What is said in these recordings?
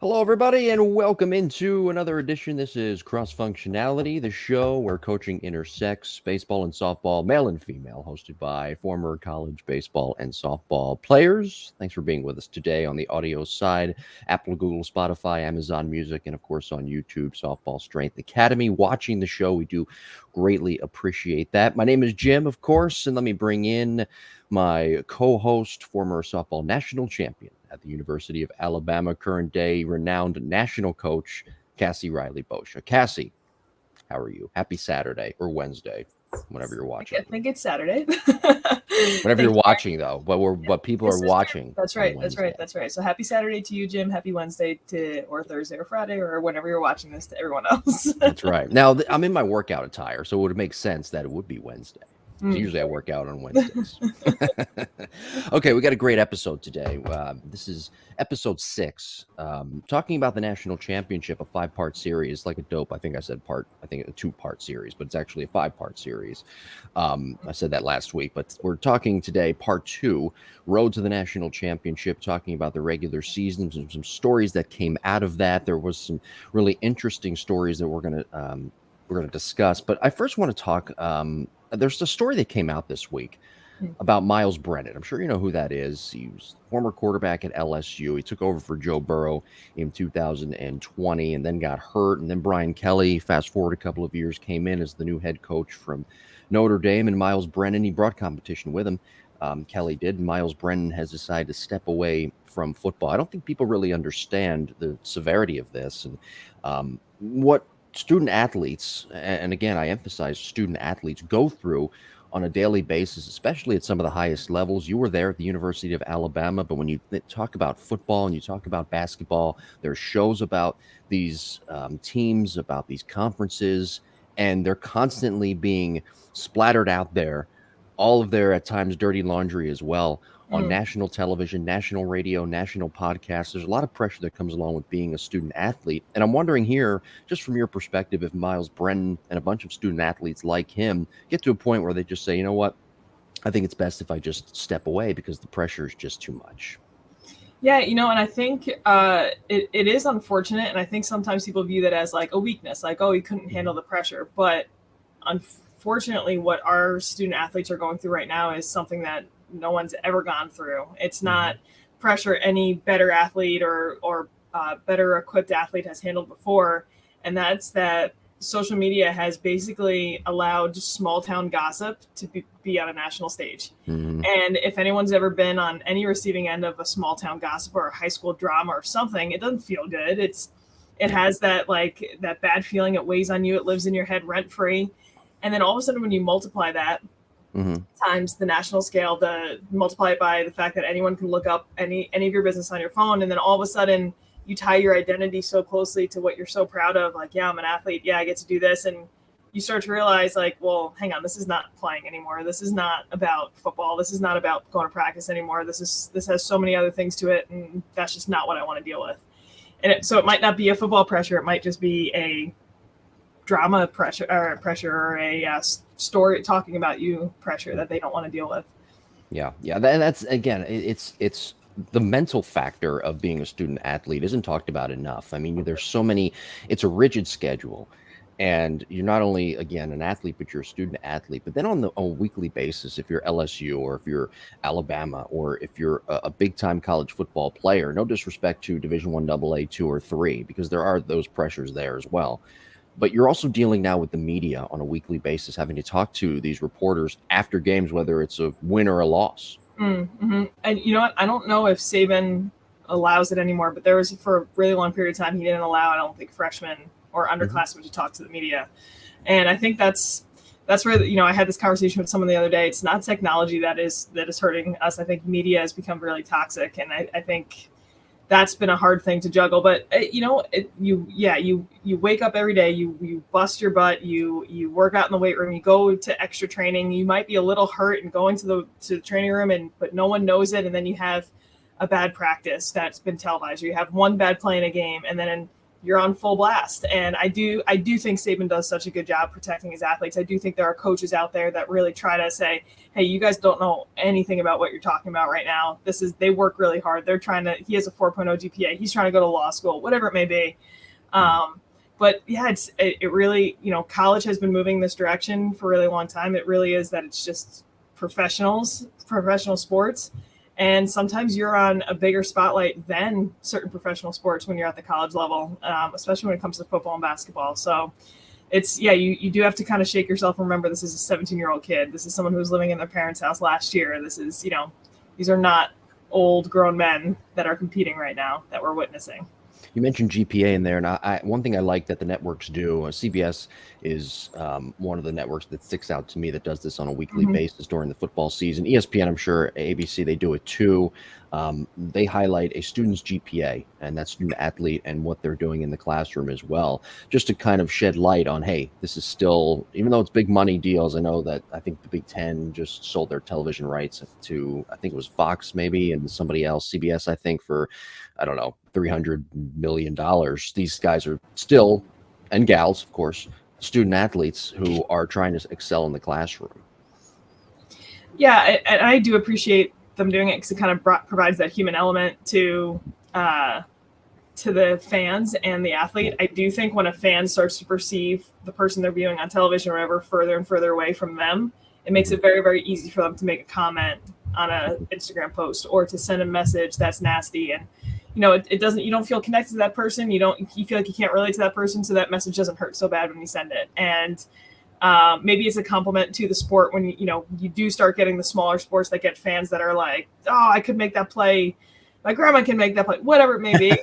Hello, everybody, and welcome into another edition. This is Cross Functionality, the show where coaching intersects baseball and softball, male and female, hosted by former college baseball and softball players. Thanks for being with us today on the audio side: Apple, Google, Spotify, Amazon Music, and of course on YouTube, Softball Strength Academy. Watching the show, we do greatly appreciate that. My name is Jim, of course, and let me bring in my co-host, former softball national champion at the University of Alabama, current day renowned national coach, Cassie Reilly-Boccia. Cassie, how are you? Happy Saturday or Wednesday, whenever you're I watching. think it's Saturday. Whenever you're Thanks, Mark. watching, though, but people This are is true. watching That's on right. Wednesday. That's right. So happy Saturday to you, Jim. Happy Wednesday or Thursday or Friday or whenever you're watching this to everyone else. That's right. Now, I'm in my workout attire, so it would make sense that it would be Wednesday. Usually I Sorry. work out on Wednesdays. Okay, we got a great episode today. This is episode 6, talking about the national championship, a 5-part series. Like a dope, I think I said I think a 2-part series, but it's actually a 5-part series. I said that last week, but we're talking today, part 2, Road to the National Championship, talking about the regular seasons and some stories that came out of that. There was some really interesting stories that we're going to discuss. But I first want to talk. There's a story that came out this week about Miles Brennan. I'm sure you know who that is. He was former quarterback at LSU. He took over for Joe Burrow in 2020 and then got hurt. And then Brian Kelly, fast forward a couple of years, came in as the new head coach from Notre Dame. And Miles Brennan, he brought competition with him. Kelly did. And Miles Brennan has decided to step away from football. I don't think people really understand the severity of this and what student athletes, and again, I emphasize student athletes, go through on a daily basis, especially at some of the highest levels. You were there at the University of Alabama, but when you talk about football and you talk about basketball, there's shows about these teams, about these conferences, and they're constantly being splattered out there, all of their, at times, dirty laundry as well, on national television, national radio, national podcasts. There's a lot of pressure that comes along with being a student athlete. And I'm wondering here, just from your perspective, if Miles Brennan and a bunch of student athletes like him get to a point where they just say, you know what, I think it's best if I just step away because the pressure is just too much. Yeah, and I think it is unfortunate, and I think sometimes people view that as like a weakness, like, oh, he couldn't handle the pressure. But unfortunately, what our student athletes are going through right now is something that no one's ever gone through. It's not pressure any better athlete or better equipped athlete has handled before, and that's that social media has basically allowed small town gossip to be on a national stage. And if anyone's ever been on any receiving end of a small town gossip or a high school drama or something, it doesn't feel good. It has that that bad feeling. It weighs on you. It lives in your head rent free. And then all of a sudden, when you multiply that times the national scale, multiply it by the fact that anyone can look up any of your business on your phone, and then all of a sudden you tie your identity so closely to what you're so proud of. Like, yeah, I'm an athlete. Yeah, I get to do this. And you start to realize, like, well, hang on, this is not playing anymore. This is not about football. This is not about going to practice anymore. This has so many other things to it, and that's just not what I want to deal with. And so it might not be a football pressure. It might just be a drama pressure or a story talking about you pressure that they don't want to deal with. Yeah. That's, again, it's the mental factor of being a student athlete isn't talked about enough. I mean, there's so many. It's a rigid schedule, and you're not only, again, an athlete, but you're a student athlete. But then on a weekly basis, if you're LSU or if you're Alabama or if you're a big time college football player, no disrespect to Division I, AA, 2 or 3, because there are those pressures there as well. But you're also dealing now with the media on a weekly basis, having to talk to these reporters after games, whether it's a win or a loss. And you know what? I don't know if Saban allows it anymore, but there was, for a really long period of time, he didn't allow, I don't think, freshmen or underclassmen to talk to the media. And I think that's where, I had this conversation with someone the other day. It's not technology that is hurting us. I think media has become really toxic, and I think that's been a hard thing to juggle. But you wake up every day, you bust your butt, you work out in the weight room, you go to extra training. You might be a little hurt and going to the training room, but no one knows it. And then you have a bad practice that's been televised. You have one bad play in a game, and then you're on full blast. And I do think Saban does such a good job protecting his athletes. I do think there are coaches out there that really try to say, hey, you guys don't know anything about what you're talking about right now. They work really hard. He has a 4.0 GPA. He's trying to go to law school, whatever it may be. But yeah, it really, college has been moving this direction for a really long time. It really is that it's just professional sports. And sometimes you're on a bigger spotlight than certain professional sports when you're at the college level, especially when it comes to football and basketball. So you do have to kind of shake yourself and remember this is a 17-year-old kid. This is someone who was living in their parents' house last year. This is, these are not old grown men that are competing right now that we're witnessing. You mentioned GPA in there, and one thing I like that the networks do, CBS is one of the networks that sticks out to me that does this on a weekly basis during the football season. ESPN, I'm sure, ABC, they do it too. They highlight a student's GPA and that student athlete and what they're doing in the classroom as well, just to kind of shed light on, hey, this is still, even though it's big money deals, I know that I think the Big Ten just sold their television rights to, I think it was Fox maybe, and somebody else, CBS, I think, for, I don't know, $300 million. These guys are still, and gals, of course, student athletes who are trying to excel in the classroom. Yeah, and I do appreciate them doing it because it kind of provides that human element to the fans and the athlete. I do think when a fan starts to perceive the person they're viewing on television or whatever further and further away from them, it makes it very, very easy for them to make a comment on an Instagram post or to send a message that's nasty. And it doesn't, you don't feel connected to that person. You feel like you can't relate to that person. So that message doesn't hurt so bad when you send it. And maybe it's a compliment to the sport when, you do start getting the smaller sports that get fans that are like, oh, I could make that play. My grandma can make that play, whatever it may be.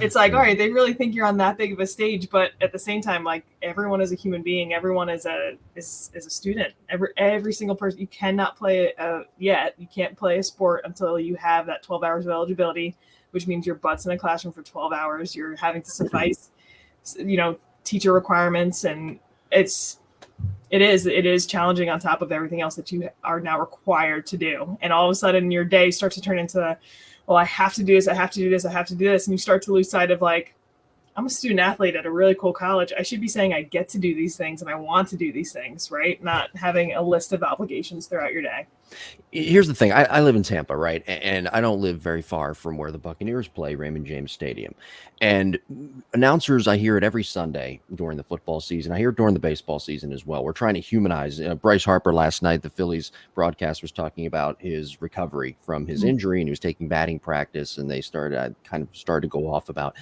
It's like, all right, they really think you're on that big of a stage. But at the same time, like everyone is a human being. Everyone is a student. Every single person, you cannot play you can't play a sport until you have that 12 hours of eligibility, which means your butt's in a classroom for 12 hours. You're having to suffice, teacher requirements. And it is challenging on top of everything else that you are now required to do. And all of a sudden your day starts to turn into, well, I have to do this. I have to do this. I have to do this. And you start to lose sight of like, I'm a student athlete at a really cool college. I should be saying I get to do these things and I want to do these things, right? Not having a list of obligations throughout your day. Here's the thing. I live in Tampa, right? And I don't live very far from where the Buccaneers play, Raymond James Stadium. And announcers, I hear it every Sunday during the football season. I hear it during the baseball season as well. We're trying to humanize. Bryce Harper last night, the Phillies broadcast was talking about his recovery from his injury, and he was taking batting practice. And they started to go off about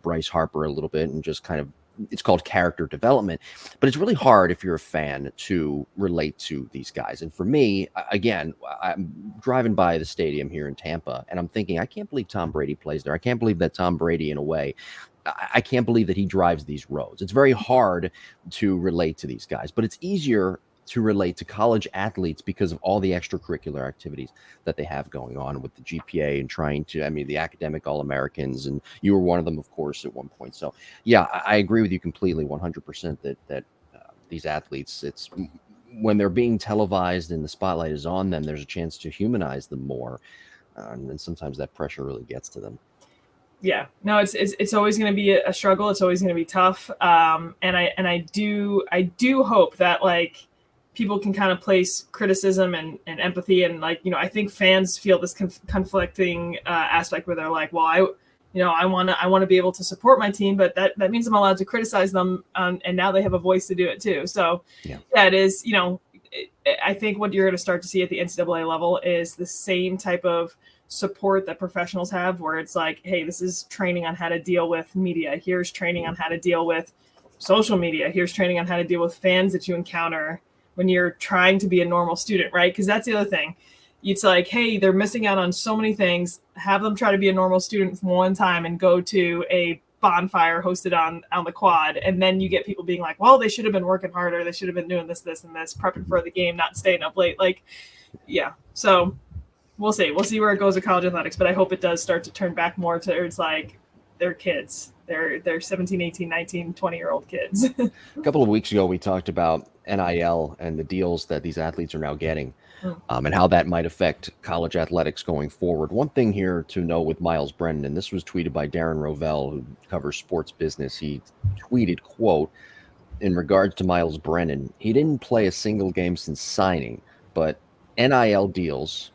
Bryce Harper a little bit and just kind of, it's called character development, but it's really hard if you're a fan to relate to these guys. And for me, again, I'm driving by the stadium here in Tampa and I'm thinking, I can't believe Tom Brady plays there. I can't believe that Tom Brady, in a way, I can't believe that he drives these roads. It's very hard to relate to these guys, but it's easier to relate to college athletes because of all the extracurricular activities that they have going on with the GPA and trying to, the academic All-Americans, and you were one of them, of course, at one point. So yeah, I agree with you completely, 100% that these athletes, it's when they're being televised and the spotlight is on them, there's a chance to humanize them more. And then sometimes that pressure really gets to them. Yeah, no, it's always going to be a struggle. It's always going to be tough. And I do hope that like, people can kind of place criticism and empathy. And like, I think fans feel this conflicting aspect where they're like, well, I want to be able to support my team, but that means I'm allowed to criticize them. And now they have a voice to do it too. So yeah, it is, I think what you're going to start to see at the NCAA level is the same type of support that professionals have, where it's like, hey, this is training on how to deal with media. Here's training on how to deal with social media. Here's training on how to deal with fans that you encounter when you're trying to be a normal student, right? Because that's the other thing. It's like, hey, they're missing out on so many things. Have them try to be a normal student from one time and go to a bonfire hosted on the quad. And then you get people being like, well, they should have been working harder. They should have been doing this, and this, prepping for the game, not staying up late. Like, yeah. So we'll see. We'll see where it goes with college athletics. But I hope it does start to turn back more to, it's like, they're kids. They're 17, 18, 19, 20-year-old kids. A couple of weeks ago, we talked about NIL and the deals that these athletes are now getting. and how that might affect college athletics going forward. One thing here to know with Miles Brennan, and this was tweeted by Darren Rovell, who covers sports business. He tweeted, quote, in regards to Miles Brennan, he didn't play a single game since signing, but NIL deals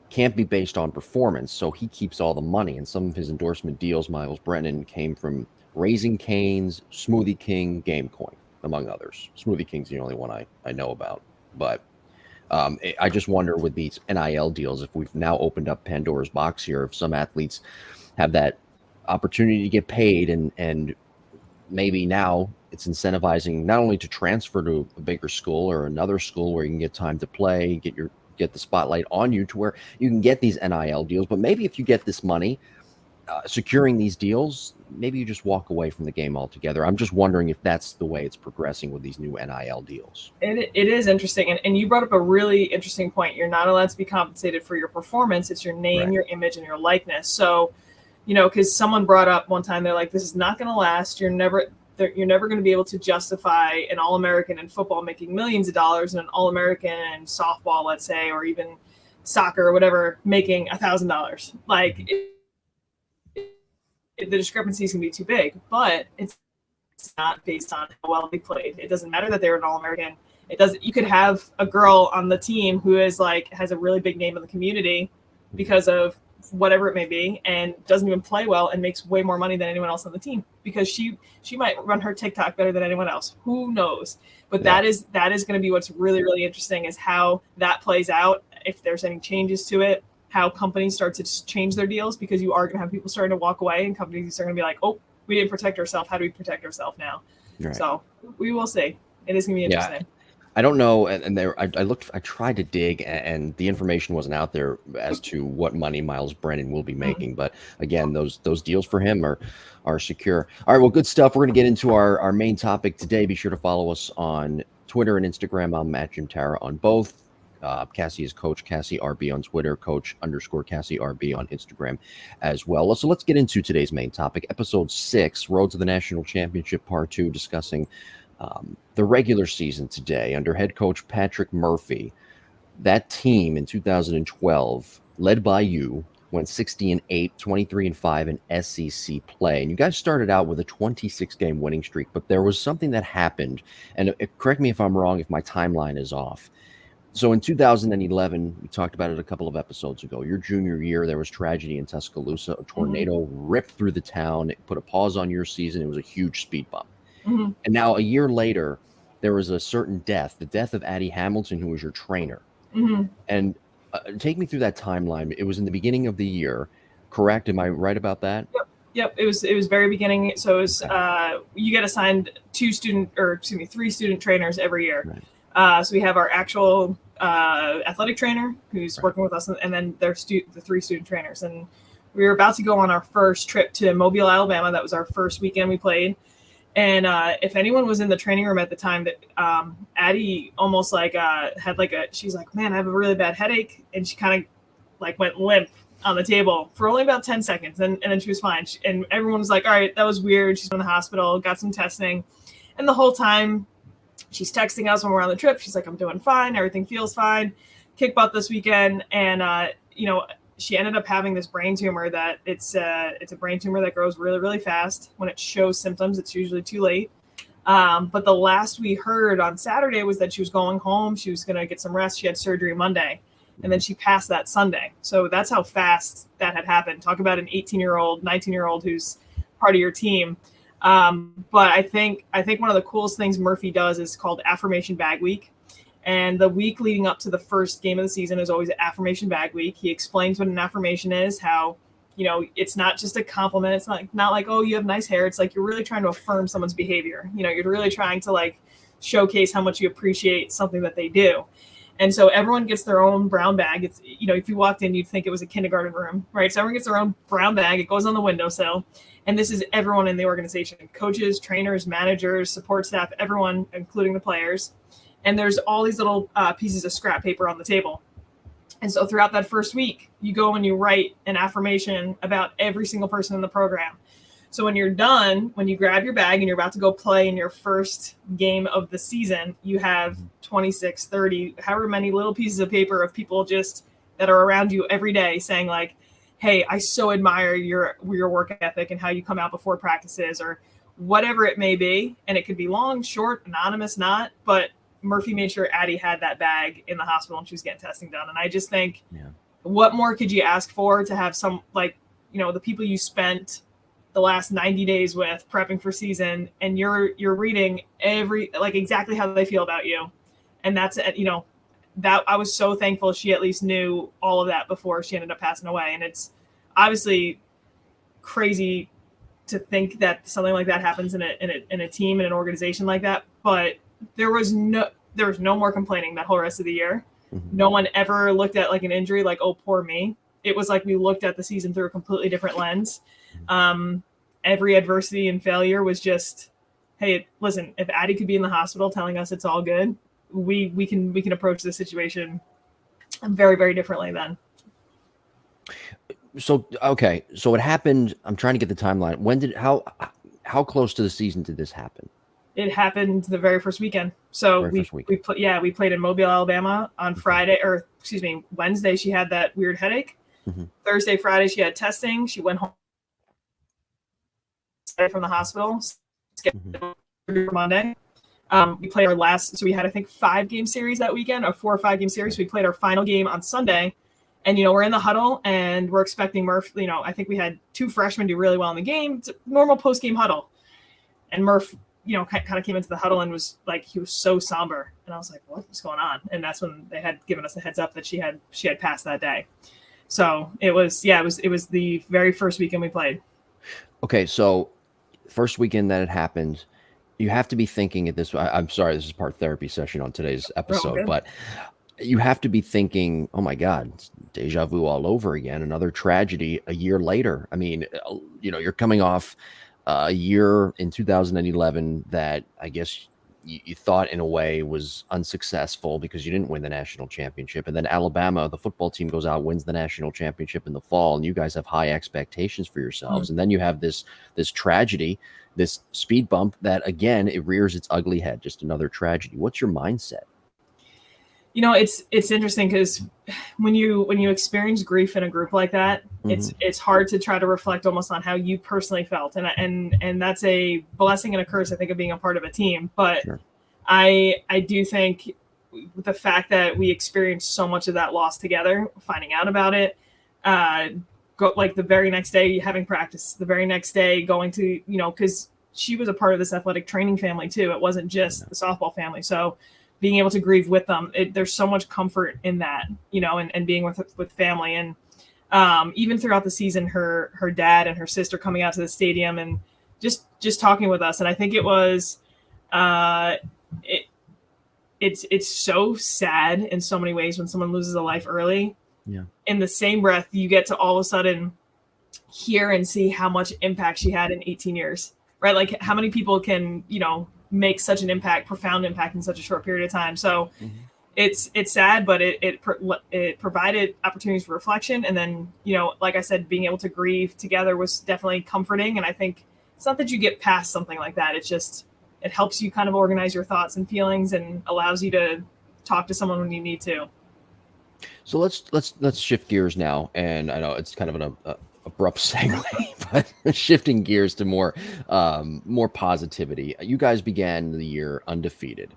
can't be based on performance, so he keeps all the money. And some of his endorsement deals, Miles Brennan, came from Raising Cane's, Smoothie King, Gamecoin, among others. Smoothie King's the only one I know about. But I just wonder with these NIL deals, if we've now opened up Pandora's box here, if some athletes have that opportunity to get paid, and maybe now it's incentivizing not only to transfer to a bigger school or another school where you can get time to play, get the spotlight on you to where you can get these NIL deals, but maybe if you get this money, securing these deals, maybe you just walk away from the game altogether. I'm just wondering if that's the way it's progressing with these new NIL deals. It is interesting. And you brought up a really interesting point. You're not allowed to be compensated for your performance. It's your name, your image, and your likeness. So, because someone brought up one time, they're like, this is not going to last. You're never going to be able to justify an All-American in football making millions of dollars and an All-American in softball, let's say, or even soccer or whatever, making $1,000. Like, the discrepancies can be too big, but it's not based on how well they played. It doesn't matter that they're an All-American. You could have a girl on the team who has a really big name in the community because of whatever it may be, and doesn't even play well and makes way more money than anyone else on the team because she might run her TikTok better than anyone else. Who knows? But that is going to be what's really, really interesting, is how that plays out, if there's any changes to it, how companies start to change their deals, because you are going to have people starting to walk away and companies are going to be like, oh, we didn't protect ourselves. How do we protect ourselves now? Right. So we will see. It is going to be interesting. Yeah. I don't know, and I tried to dig, and the information wasn't out there as to what money Miles Brennan will be making. But again, those deals for him are secure. All right, well, good stuff. We're going to get into our main topic today. Be sure to follow us on Twitter and Instagram. I'm at Jim Tara on both. Cassie is Coach Cassie RB on Twitter, Coach_Cassie RB on Instagram as well. So let's get into today's main topic, episode 6, Road to the National Championship, part 2, discussing the regular season today under head coach Patrick Murphy. That team in 2012, led by you, went 60-8, 23-5 in SEC play. And you guys started out with a 26-game winning streak, but there was something that happened. And correct me if I'm wrong, if my timeline is off. So in 2011, we talked about it a couple of episodes ago, your junior year, there was tragedy in Tuscaloosa. A tornado ripped through the town. It put a pause on your season. It was a huge speed bump. Mm-hmm. And now a year later, there was a certain death, the death of Addie Hamilton, who was your trainer. Mm-hmm. And take me through that timeline. It was in the beginning of the year, correct? Am I right about that? Yep. It was very beginning. So it was you get assigned 3 student trainers every year. Right. So we have our actual athletic trainer who's working with us, and then there's the 3 student trainers. And we were about to go on our first trip to Mobile, Alabama. That was our first weekend we played. And if anyone was in the training room at the time, that Addie almost she's like, man, I have a really bad headache. And she kind of went limp on the table for only about 10 seconds. And then she was fine. And everyone was like, all right, that was weird. She's in the hospital, got some testing. And the whole time she's texting us when we're on the trip. She's like, I'm doing fine. Everything feels fine. Kick butt this weekend. And, she ended up having this brain tumor that it's a brain tumor that grows really, really fast. When it shows symptoms, it's usually too late. But the last we heard on Saturday was that she was going home. She was going to get some rest. She had surgery Monday, and then she passed that Sunday. So that's how fast that had happened. Talk about an 18-year-old, 19-year-old who's part of your team. But I think one of the coolest things Murphy does is called Affirmation Bag Week. And the week leading up to the first game of the season is always Affirmation Bag Week. He explains what an affirmation is, how, it's not just a compliment. It's not like, oh, you have nice hair. It's like you're really trying to affirm someone's behavior. You're really trying to showcase how much you appreciate something that they do. And so everyone gets their own brown bag. It's, if you walked in, you'd think it was a kindergarten room, right? So everyone gets their own brown bag. It goes on the windowsill. And this is everyone in the organization, coaches, trainers, managers, support staff, everyone, including the players. And there's all these little pieces of scrap paper on the table. And so throughout that first week, you go and you write an affirmation about every single person in the program. So when you're done, when you grab your bag and you're about to go play in your first game of the season, you have 26, 30, however many little pieces of paper of people just that are around you every day saying like, hey, I so admire your work ethic and how you come out before practices or whatever it may be. And it could be long, short, anonymous, not, but Murphy made sure Addie had that bag in the hospital and she was getting testing done. And I just think, what more could you ask for to have some, like, you know, the people you spent the last 90 days with prepping for season, and you're reading exactly how they feel about you. And that's, you know, that I was so thankful she at least knew all of that before she ended up passing away. And it's obviously crazy to think that something like that happens in a team, in an organization like that. But there was no more complaining that whole rest of the year. Mm-hmm. No one ever looked at like an injury like, oh, poor me. It was like we looked at the season through a completely different lens. Every adversity and failure was just, hey, listen, if Addie could be in the hospital telling us it's all good, we can approach this situation very, very differently then. So, okay. So it happened. I'm trying to get the timeline. How close to the season did this happen? It happened the very first weekend. So we played in Mobile, Alabama on Wednesday. She had that weird headache. Mm-hmm. Thursday, Friday, she had testing. She went home from the hospital. Monday. We played our last, so we had, I think, 5-game series that weekend, or 4 or 5-game series. We played our final game on Sunday. And, you know, we're in the huddle and we're expecting Murph, you know, I think we had 2 freshmen do really well in the game. It's a normal post-game huddle. And Murph, you know, kind of came into the huddle and was like, he was so somber. And I was like, what's going on? And that's when they had given us the heads up that she had passed that day. So it was the very first weekend we played. Okay. So first weekend that it happened, you have to be thinking at this. I'm sorry, this is part therapy session on today's episode, but you have to be thinking, oh my God, it's deja vu all over again. Another tragedy a year later. I mean, you know, you're coming off a year in 2011 that I guess you thought in a way was unsuccessful because you didn't win the national championship. And then Alabama, the football team, goes out, wins the national championship in the fall, and you guys have high expectations for yourselves. And then you have this tragedy, this speed bump that, again, it rears its ugly head, just another tragedy. What's your mindset? You know, it's interesting because when you experience grief in a group like that, it's hard to try to reflect almost on how you personally felt, and that's a blessing and a curse, I think, of being a part of a team. But sure. I do think the fact that we experienced so much of that loss together, finding out about it, like the very next day having practice, the very next day going to, you know, because she was a part of this athletic training family too. It wasn't just the softball family, so being able to grieve with them, there's so much comfort in that, you know, and being with family. And even throughout the season, her dad and her sister coming out to the stadium and just talking with us. And I think it was, it's so sad in so many ways when someone loses a life early. Yeah. In the same breath, you get to all of a sudden hear and see how much impact she had in 18 years, right? Like how many people can, you know, make such an impact, profound impact in such a short period of time. So it's sad, but it provided opportunities for reflection. And then, you know, like I said, being able to grieve together was definitely comforting. And I think it's not that you get past something like that. It's just, it helps you kind of organize your thoughts and feelings and allows you to talk to someone when you need to. So let's shift gears now. And I know it's kind of an abrupt segue, but shifting gears to more positivity. You guys began the year undefeated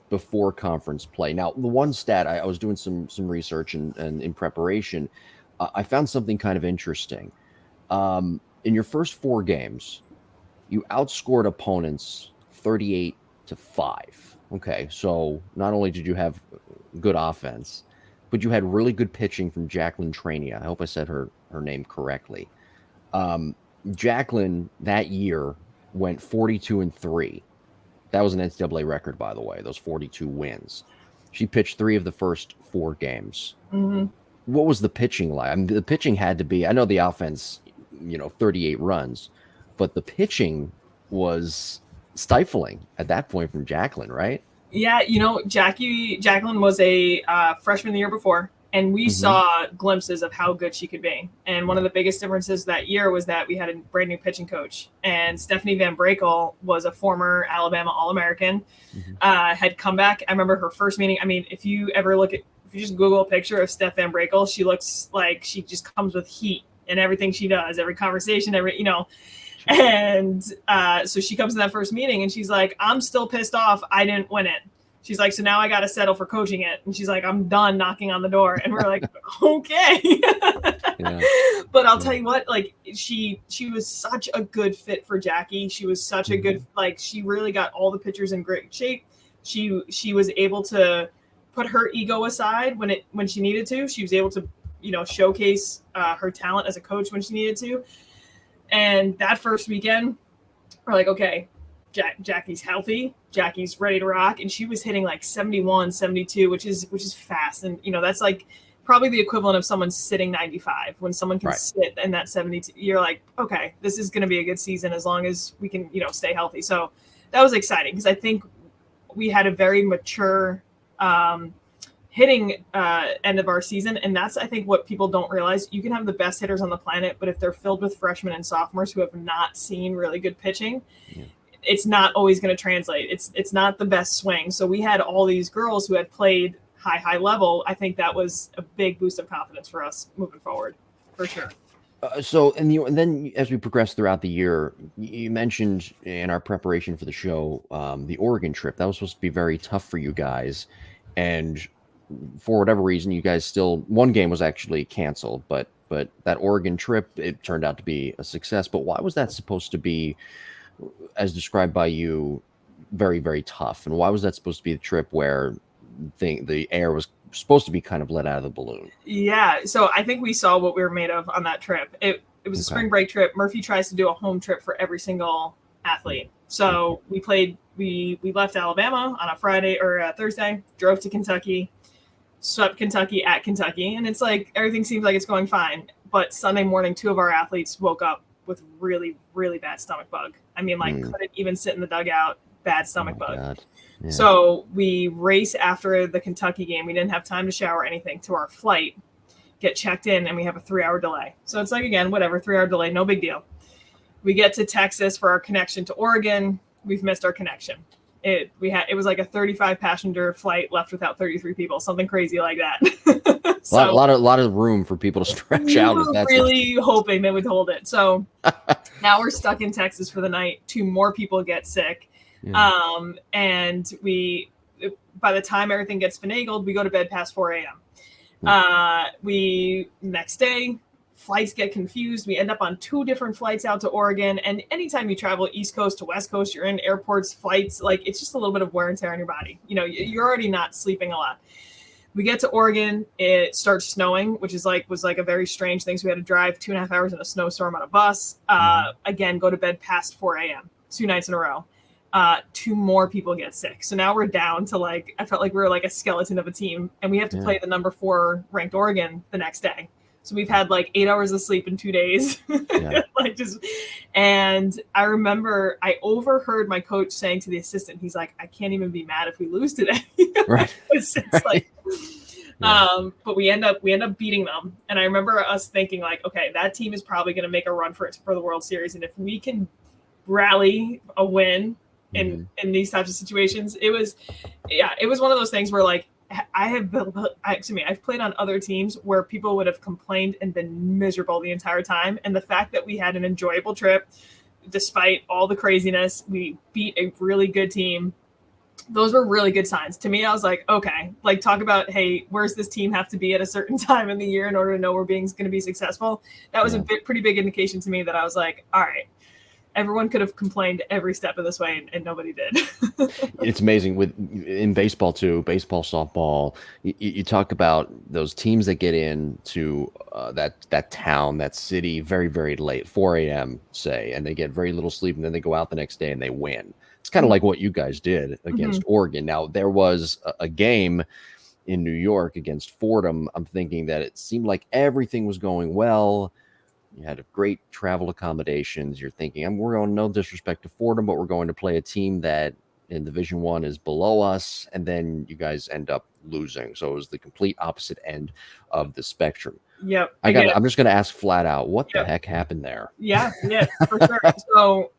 before conference play. Now, the one stat I was doing some research and in preparation, I found something kind of interesting. In your first 4 games, you outscored opponents 38-5. Okay, so not only did you have good offense, but you had really good pitching from Jacqueline Trania. I hope I said her name correctly. Jacqueline that year went 42-3. That was an NCAA record, by the way, those 42 wins. She pitched 3 of the first 4 games. What was the pitching like? I mean, the pitching had to be, I know the offense, you know, 38 runs, but the pitching was stifling at that point from Jacqueline, right? Yeah, you know, Jacqueline was a freshman the year before, And we Mhm. saw glimpses of how good she could be. And one of the biggest differences that year was that we had a brand new pitching coach. And Stephanie Van Brakel was a former Alabama All-American, had come back. I remember her first meeting. I mean, if you just Google a picture of Steph Van Brakel, she looks like she just comes with heat in everything she does, every conversation, And so she comes to that first meeting and she's like, I'm still pissed off. I didn't win it. She's like, so now I got to settle for coaching it. And she's like, I'm done knocking on the door. And we're like, okay. Yeah. But I'll tell you what, like she was such a good fit for Jackie. She was such a good, like, she really got all the pitchers in great shape. She was able to put her ego aside when she needed to. She was able to, showcase her talent as a coach when she needed to. And that first weekend, we're like, okay, Jackie's healthy. Jackie's ready to rock. And she was hitting like 71, 72, which is fast. And, that's like probably the equivalent of someone sitting 95. When someone can sit in that 72, you're like, okay, this is going to be a good season as long as we can, stay healthy. So that was exciting because I think we had a very mature hitting end of our season. And that's, I think, what people don't realize. You can have the best hitters on the planet, but if they're filled with freshmen and sophomores who have not seen really good pitching, it's not always going to translate. It's not the best swing. So we had all these girls who had played high level. I think that was a big boost of confidence for us moving forward, for sure. And then as we progress throughout the year, you mentioned in our preparation for the show, the Oregon trip. That was supposed to be very tough for you guys. And for whatever reason, you guys one game was actually canceled, but that Oregon trip, it turned out to be a success. But why was that supposed to be, as described by you, very, very tough? And why was that supposed to be the trip where the air was supposed to be kind of let out of the balloon? Yeah. So I think we saw what we were made of on that trip. It was a spring break trip. Murphy tries to do a home trip for every single athlete. So we left Alabama on a Friday or a Thursday, drove to Kentucky, swept Kentucky at Kentucky. And it's like, everything seems like it's going fine. But Sunday morning, 2 of our athletes woke up with really, really bad stomach bug. I mean, couldn't even sit in the dugout, bad stomach bug. Yeah. So we race after the Kentucky game. We didn't have time to shower or anything to our flight, get checked in, and we have a 3-hour delay. So it's like, again, whatever, 3-hour delay, no big deal. We get to Texas for our connection to Oregon. We've missed our connection. It was like a 35 passenger flight left without 33 people, something crazy like that. So, a lot of room for people to stretch out. We were really hoping they would hold it. So now we're stuck in Texas for the night. 2 more people get sick. Yeah. And by the time everything gets finagled, we go to bed past 4 a.m. Next day, flights get confused. We end up on 2 different flights out to Oregon. And anytime you travel East Coast to West Coast, you're in airports, flights, like it's just a little bit of wear and tear on your body. You're already not sleeping a lot. We get to Oregon, it starts snowing, which was like a very strange thing. So we had to drive 2.5 hours in a snowstorm on a bus. Again, go to bed past 4 a.m. 2 nights in a row. 2 more people get sick. So now we're down to I felt like we were like a skeleton of a team, and we have to play the number 4 ranked Oregon the next day. So we've had 8 hours of sleep in 2 days. Yeah. And I remember I overheard my coach saying to the assistant, he's like, I can't even be mad if we lose today. Right. But we end up beating them. And I remember us thinking okay, that team is probably going to make a run for the World Series. And if we can rally a win in these types of situations, it was one of those things where I've played on other teams where people would have complained and been miserable the entire time. And the fact that we had an enjoyable trip, despite all the craziness, we beat a really good team. Those were really good signs. To me, I was like, okay, talk about, hey, where's this team have to be at a certain time in the year in order to know we're going to be successful? That was a pretty big indication to me that I was like, all right, everyone could have complained every step of this way, and nobody did. It's amazing in baseball too, baseball, softball. You talk about those teams that get into that town, that city, very, very late, 4 a.m. say, and they get very little sleep, and then they go out the next day and they win. It's kind of like what you guys did against Oregon. Now there was a game in New York against Fordham. I'm thinking that it seemed like everything was going well. You had great travel accommodations. You're thinking, we're going, no disrespect to Fordham, but we're going to play a team that in Division One is below us, and then you guys end up losing. So it was the complete opposite end of the spectrum. Yep. I'm just going to ask flat out, what the Yep. heck happened there? Yeah, for sure. So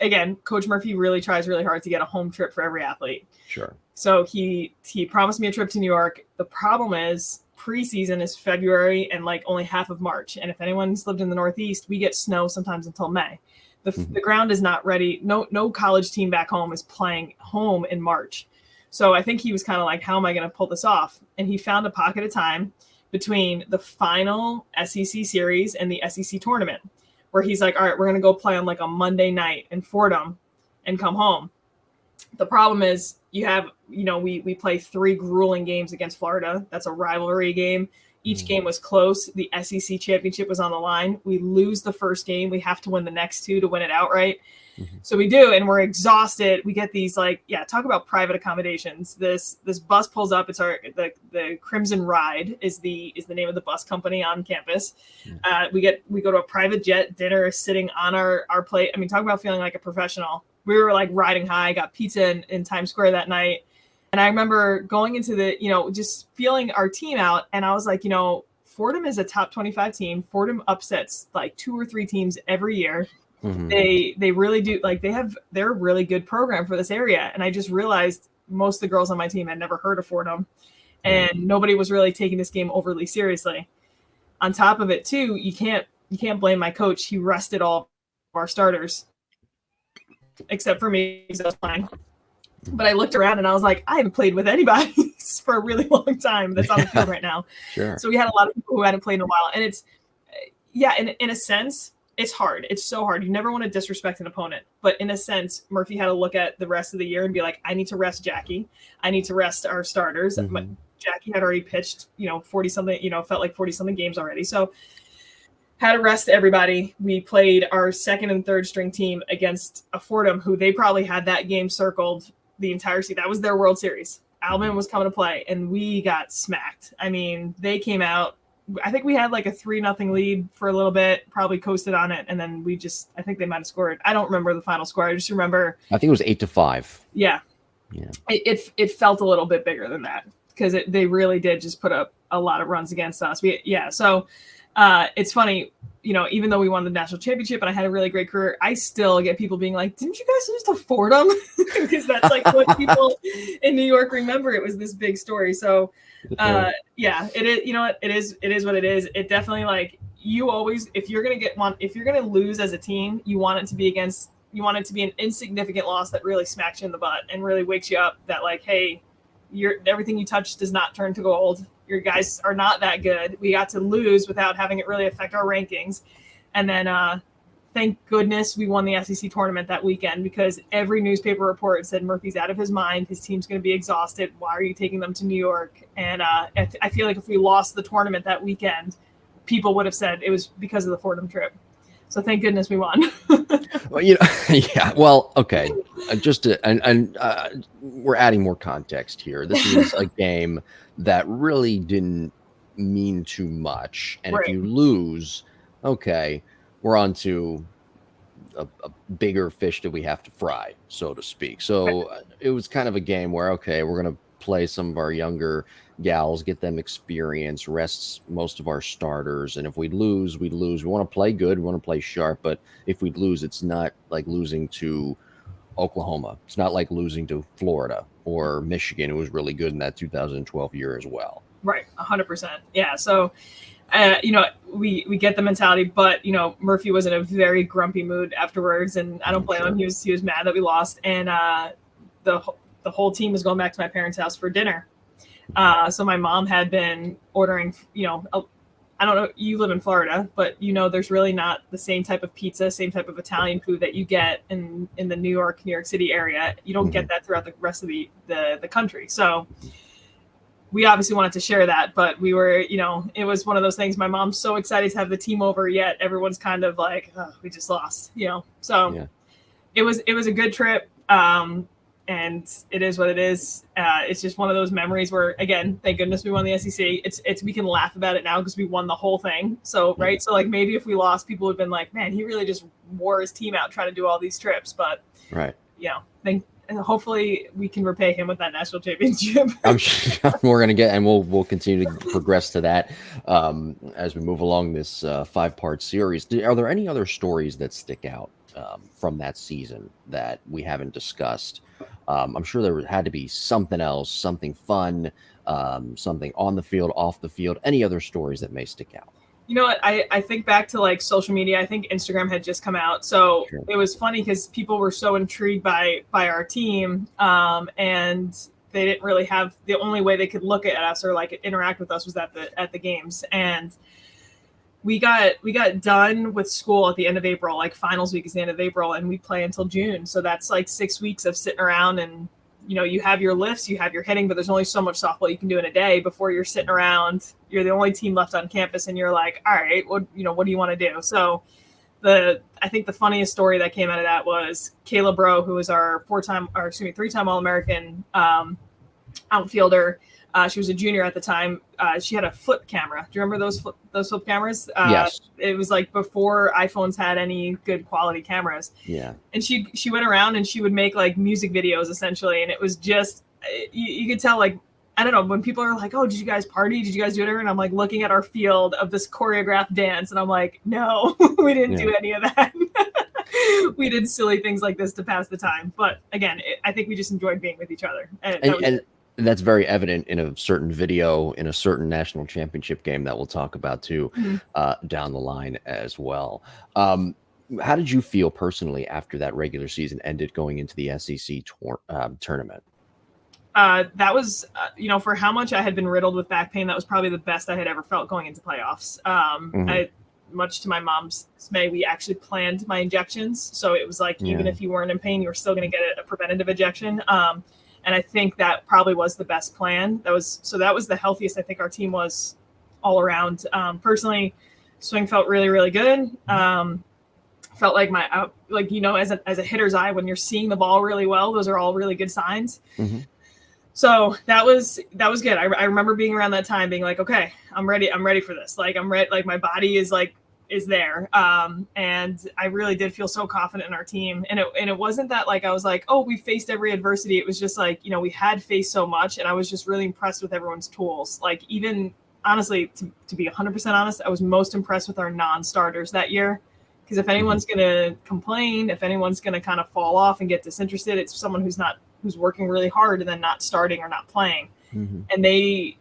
again, Coach Murphy really tries really hard to get a home trip for every athlete. Sure. So he promised me a trip to New York. The problem is preseason is February and like only half of March. And if anyone's lived in the Northeast, we get snow sometimes until May. The ground is not ready. No college team back home is playing home in March. So I think he was kind of like, how am I going to pull this off? And he found a pocket of time between the final SEC series and the SEC tournament, where he's like, all right, we're going to go play on like a Monday night in Fordham and come home. The problem is we play 3 grueling games against Florida. That's a rivalry game. Each game was close. The SEC championship was on the line. We lose the first game. We have to win the next 2 to win it outright. So we do, and we're exhausted. We get these talk about private accommodations. This bus pulls up. It's the Crimson Ride is the name of the bus company on campus. We go to a private jet. Dinner is sitting on our plate. I mean, talk about feeling like a professional. We were like riding high. Got pizza in Times Square that night, and I remember going into the just feeling our team out, and I was like, Fordham is a top 25 team. Fordham upsets like 2 or 3 teams every year. They really do, like they're a really good program for this area. And I just realized most of the girls on my team had never heard of Fordham, and nobody was really taking this game overly seriously. On top of it too, you can't blame my coach. He rested all of our starters except for me, because I was playing. But I looked around and I was like, I haven't played with anybody for a really long time that's on the field right now. Sure. So we had a lot of people who hadn't played in a while, and it's in a sense, it's hard. It's so hard. You never want to disrespect an opponent. But in a sense, Murphy had to look at the rest of the year and be like, I need to rest Jackie. I need to rest our starters. Jackie had already pitched, 40-something, felt like 40-something games already. So had to rest everybody. We played our second and third string team against a Fordham, who they probably had that game circled the entire season. That was their World Series. Alum was coming to play, and we got smacked. I mean, they came out. I think we had like a 3-0 lead for a little bit, probably coasted on it. And then I think they might've scored. I don't remember the final score. I just remember. I think it was 8-5. Yeah. It felt a little bit bigger than that, because they really did just put up a lot of runs against us. So it's funny, even though we won the national championship and I had a really great career, I still get people being like, didn't you guys lose to Fordham? Because that's like what people in New York remember. It was this big story. So it is, it is what it is. It definitely, like, you always, if you're going to lose as a team, you want it to be an insignificant loss that really smacks you in the butt and really wakes you up that, like, hey, everything you touch does not turn to gold. Your guys are not that good. We got to lose without having it really affect our rankings. And then thank goodness we won the SEC tournament that weekend, because every newspaper report said Murphy's out of his mind. His team's going to be exhausted. Why are you taking them to New York? And I feel like if we lost the tournament that weekend, people would have said it was because of the Fordham trip. So thank goodness we won. Well, yeah. Well, okay. We're adding more context here. This is a game that really didn't mean too much, and if you lose, okay, we're on to a bigger fish that we have to fry, so to speak. So it was kind of a game where, okay, we're gonna play some of our younger gals, get them experience, rests most of our starters, and if we lose, we lose. We want to play good, we want to play sharp, but if we lose, it's not like losing to Oklahoma. It's not like losing to Florida or Michigan, who was really good in that 2012 year as well. Right, 100%. Yeah. So, we get the mentality, but Murphy was in a very grumpy mood afterwards, and I don't blame him. He was mad that we lost, and the whole team was going back to my parents' house for dinner. So my mom had been ordering, I don't know, you live in Florida, but there's really not the same type of pizza, same type of Italian food that you get in the New York City area. You don't get that throughout the rest of the country. So we obviously wanted to share that, but we were, it was one of those things. My mom's so excited to have the team over, yet everyone's kind of like, oh, we just lost, So it was a good trip. And it is what it is. It's just one of those memories where, again, thank goodness we won the SEC. It's we can laugh about it now because we won the whole thing. So, right. So like maybe if we lost, people would have been like, man, he really just wore his team out trying to do all these trips. But right. Thank hopefully we can repay him with that national championship. I'm sure we're going to get, and we'll continue to progress to that as we move along this 5-part series. Are there any other stories that stick out from that season that we haven't discussed? I'm sure there had to be something else, something fun, something on the field, off the field, any other stories that may stick out. You know what? I think back to like social media. I think Instagram had just come out, so Sure. It was funny because people were so intrigued by our team, and they didn't really have, the only way they could look at us or like interact with us was at the games. And we got done with school at the end of April. Like finals week is the end of April, and we play until June. So that's like 6 weeks of sitting around, and you have your lifts, you have your hitting, but there's only so much softball you can do in a day before you're sitting around. You're the only team left on campus, and you're like, all right, what do you want to do? So I think the funniest story that came out of that was Kayla Bro, who was our 3-time All-American outfielder. She was a junior at the time. She had a flip camera. Do you remember those flip cameras? Yes. It was like before iPhones had any good quality cameras. Yeah. And she went around and she would make like music videos essentially. And it was just, you could tell, like, I don't know, when people are like, oh, did you guys party? Did you guys do whatever? And I'm like looking at our field of this choreographed dance. And I'm like, no, we didn't do any of that. We did silly things like this to pass the time. But again, I think we just enjoyed being with each other. And that's very evident in a certain video in a certain national championship game that we'll talk about too down the line as well. How did you feel personally after that regular season ended going into the SEC tournament? That was, for how much I had been riddled with back pain, that was probably the best I had ever felt going into playoffs. Much to my mom's dismay, we actually planned my injections. So it was like, even if you weren't in pain, you were still going to get a preventative injection. And I think that probably was the best plan. That was the healthiest I think our team was all around. Personally, swing felt really, really good. Felt like my, as a hitter's eye, when you're seeing the ball really well, those are all really good signs. So that was good. I remember being around that time being like, okay, I'm ready for this. Like I'm ready. Like my body is there. And I really did feel so confident in our team. And it wasn't that like, I was like, oh, we faced every adversity. It was just like, we had faced so much, and I was just really impressed with everyone's tools. Like even honestly, to be 100% honest, I was most impressed with our non-starters that year. Because if anyone's going to complain, if anyone's going to kind of fall off and get disinterested, it's someone who's working really hard and then not starting or not playing. And they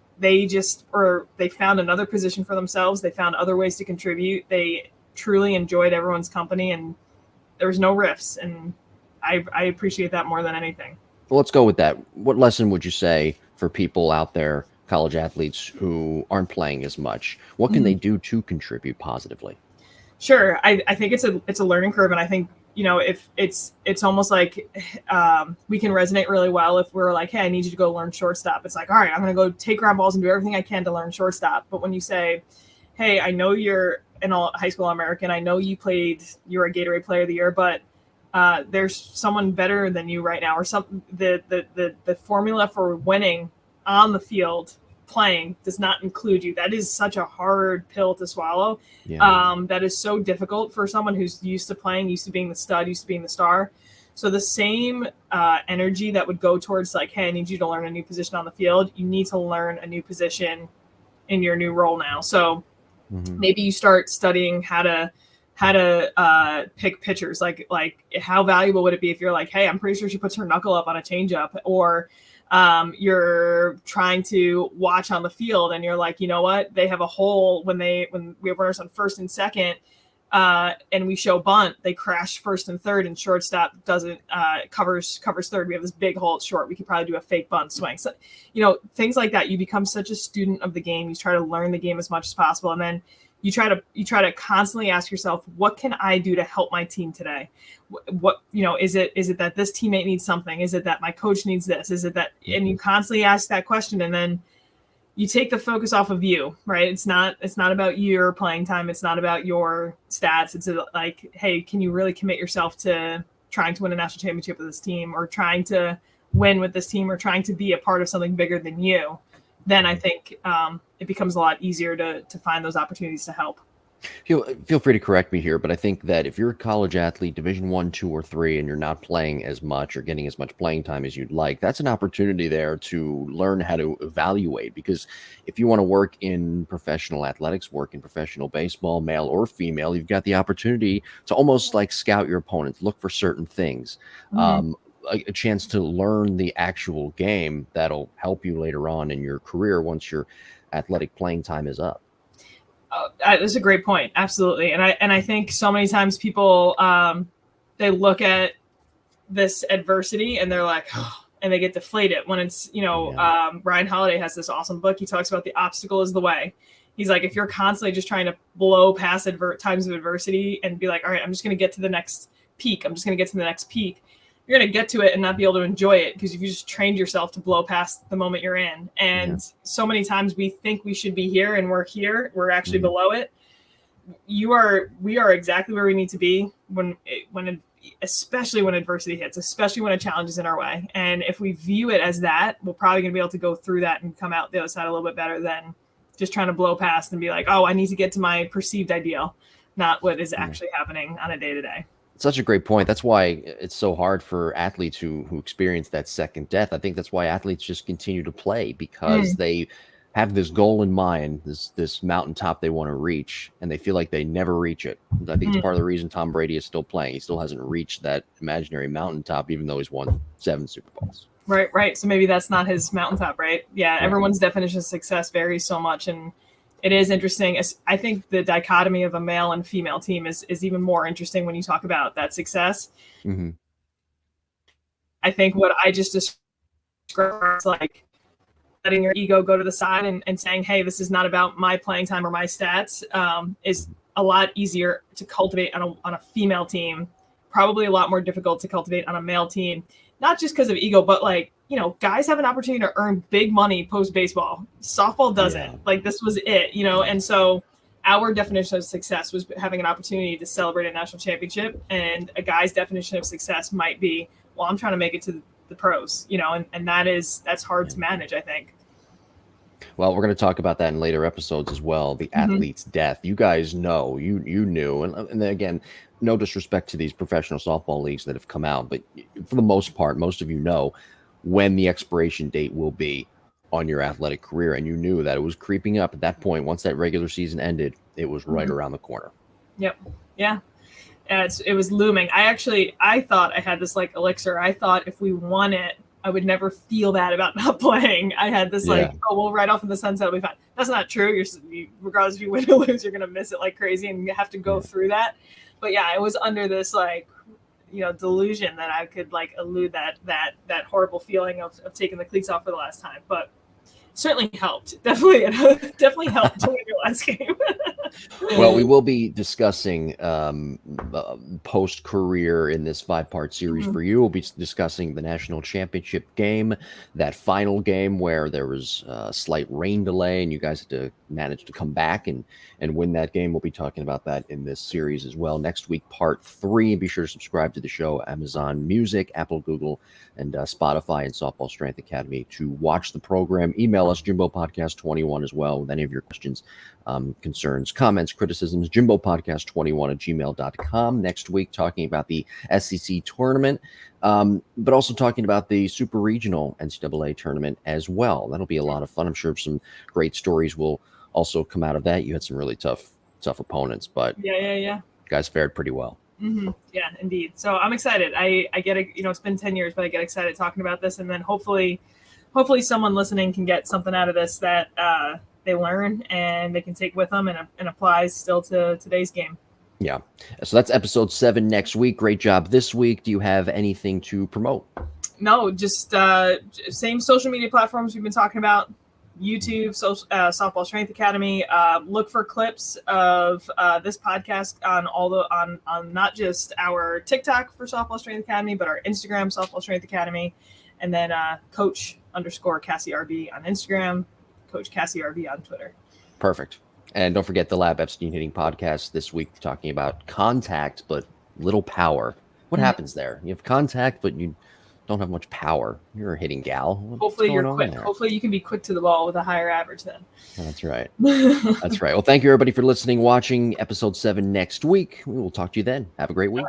found another position for themselves. They found other ways to contribute. They truly enjoyed everyone's company, and there was no rifts. And I appreciate that more than anything. Well, let's go with that. What lesson would you say for people out there, college athletes who aren't playing as much? What can they do to contribute positively? Sure. I think it's a learning curve. And I think, if it's almost like we can resonate really well if we're like, hey, I need you to go learn shortstop. It's like, all right, I'm going to go take ground balls and do everything I can to learn shortstop. But when you say, hey, I know you're an high school All-American, I know you're a Gatorade Player of the Year, but there's someone better than you right now, or the formula for winning on the field playing does not include you. That is such a hard pill to swallow. That is so difficult for someone who's used to playing, used to being the stud, used to being the star. So the same energy that would go towards like, hey, I need you to learn a new position on the field, you need to learn a new position in your new role now. So maybe you start studying how to pick pitchers. Like how valuable would it be if you're like, hey, I'm pretty sure she puts her knuckle up on a changeup, or you're trying to watch on the field and you're like, you know what, they have a hole when we have runners on first and second, and we show bunt, they crash first and third, and shortstop doesn't covers third. We have this big hole at short. We could probably do a fake bunt swing. So, things like that. You become such a student of the game. You try to learn the game as much as possible, and then you try to constantly ask yourself, what can I do to help my team today? What, is it that this teammate needs something? Is it that my coach needs this? Is it that, and you constantly ask that question, and then you take the focus off of you, right? It's not about your playing time. It's not about your stats. It's like, hey, can you really commit yourself to trying to win a national championship with this team, or trying to win with this team, or trying to be a part of something bigger than you? Then I think it becomes a lot easier to find those opportunities to help. Feel free to correct me here, but I think that if you're a college athlete, Division 1, 2, or 3, and you're not playing as much or getting as much playing time as you'd like, that's an opportunity there to learn how to evaluate. Because if you want to work in professional athletics, work in professional baseball, male or female, you've got the opportunity to almost like scout your opponents, look for certain things. Mhm. A chance to learn the actual game that'll help you later on in your career once your athletic playing time is up. That's a great point. Absolutely. And I think so many times people, they look at this adversity and they're like, oh, and they get deflated when it's, Yeah. Ryan Holiday has this awesome book. He talks about the obstacle is the way. He's like, if you're constantly just trying to blow past times of adversity and be like, all right, I'm just going to get to the next peak. I'm just going to get to the next peak. You're going to get to it and not be able to enjoy it because you just trained yourself to blow past the moment you're in. And so many times we think we should be here and we're here. We're actually below it. We are exactly where we need to be especially when adversity hits, especially when a challenge is in our way. And if we view it as that, we're probably going to be able to go through that and come out the other side a little bit better than just trying to blow past and be like, oh, I need to get to my perceived ideal, not what is actually happening on a day-to-day. Such a great point. That's why it's so hard for athletes who experience that second death. I think that's why athletes just continue to play because they have this goal in mind, this mountaintop they want to reach, and they feel like they never reach it. I think it's part of the reason Tom Brady is still playing. He still hasn't reached that imaginary mountaintop, even though he's won 7 Super Bowls. Right. So maybe that's not his mountaintop, right? Yeah, everyone's definition of success varies so much, and it is interesting. I think the dichotomy of a male and female team is even more interesting when you talk about that success. Mm-hmm. I think what I just described is like letting your ego go to the side and saying, hey, this is not about my playing time or my stats, is a lot easier to cultivate on a female team, probably a lot more difficult to cultivate on a male team, not just because of ego, but like, guys have an opportunity to earn big money post baseball. Softball doesn't. Like this was it, and so our definition of success was having an opportunity to celebrate a national championship, and a guy's definition of success might be, well, I'm trying to make it to the pros, and that's hard to manage, I think. Well, we're going to talk about that in later episodes as well. The athlete's death. You guys know, you knew, and then again, no disrespect to these professional softball leagues that have come out, but for the most part, most of you know when the expiration date will be on your athletic career, and you knew that it was creeping up at that point. Once that regular season ended, it was right around the corner. Yep. Yeah. It was looming. I thought I had this like elixir. I thought if we won it, I would never feel bad about not playing. I had this we'll ride off in the sunset, it'll be fine. That's not true. Regardless if you win or lose, you're gonna miss it like crazy, and you have to go through that. But yeah, I was under this delusion that I could like elude that horrible feeling of taking the cleats off for the last time. But certainly helped. Definitely helped to win your last game. Well, we will be discussing post-career in this 5-part series for you. We'll be discussing the national championship game, that final game where there was a slight rain delay and you guys had to manage to come back and win that game. We'll be talking about that in this series as well. Next week, part 3. Be sure to subscribe to the show, Amazon Music, Apple, Google, and Spotify and Softball Strength Academy to watch the program. Email us, JimboPodcast21 as well, with any of your questions, concerns, comments, criticisms, jimbopodcast21@gmail.com. Next week, talking about the SEC tournament, but also talking about the super regional NCAA tournament as well. That'll be a lot of fun. I'm sure some great stories will also come out of that. You had some really tough opponents, but yeah, guys fared pretty well. Yeah, indeed. So I'm excited. I get it. It's been 10 years, but I get excited talking about this, and then hopefully someone listening can get something out of this that they learn and they can take with them and applies still to today's game. Yeah. So that's episode 7 next week. Great job this week. Do you have anything to promote? No, just same social media platforms we've been talking about. YouTube, Softball Strength Academy. Look for clips of this podcast on not just our TikTok for Softball Strength Academy, but our Instagram, Softball Strength Academy, and then Coach_Cassie RB on Instagram, Coach Cassie RB on Twitter. Perfect. And don't forget the Lab Epstein Hitting podcast this week, talking about contact but little power. What happens there? You have contact, but you don't have much power. You're a hitting gal. What's Hopefully going you're on quick. there? Hopefully you can be quick to the ball with a higher average then. That's right. That's right. Well, thank you everybody for listening, watching episode 7 next week. We will talk to you then. Have a great week.